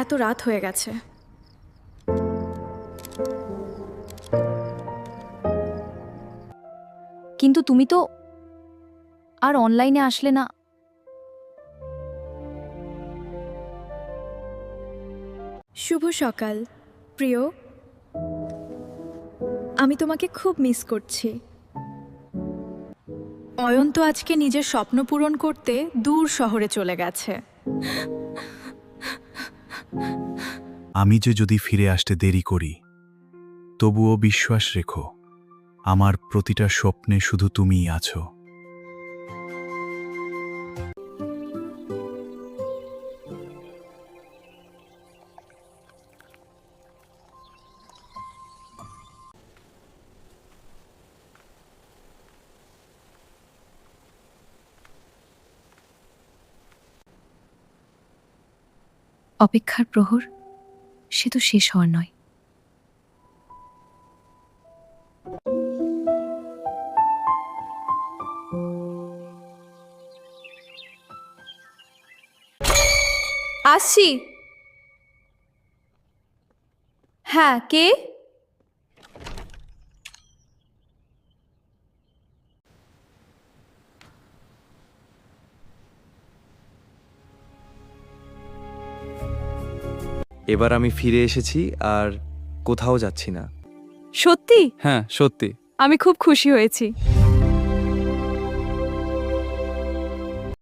এত রাত হয়ে গেছে। কিন্তু তুমি তো আর অনলাইনে আসলে না। শুভ সকাল প্রিয়, আমি তোমাকে খুব মিস করছি। অয়ন তো আজকে নিজের স্বপ্ন পূরণ করতে দূর শহরে চলে গেছে। আমি যে যদি ফিরে আসতে দেরি করি, তবুও বিশ্বাস রেখো, আমার প্রতিটা স্বপ্নে শুধু তুমিই আছো। অপেক্ষার প্রহর সে তো শেষ হওয়ার নয়। আসছি। হ্যাঁ, কে? এবার আমি ফিরে এসেছি আর কোথাও যাচ্ছি না। সত্যি? হ্যাঁ, সত্যি। আমি খুব খুশি হয়েছি।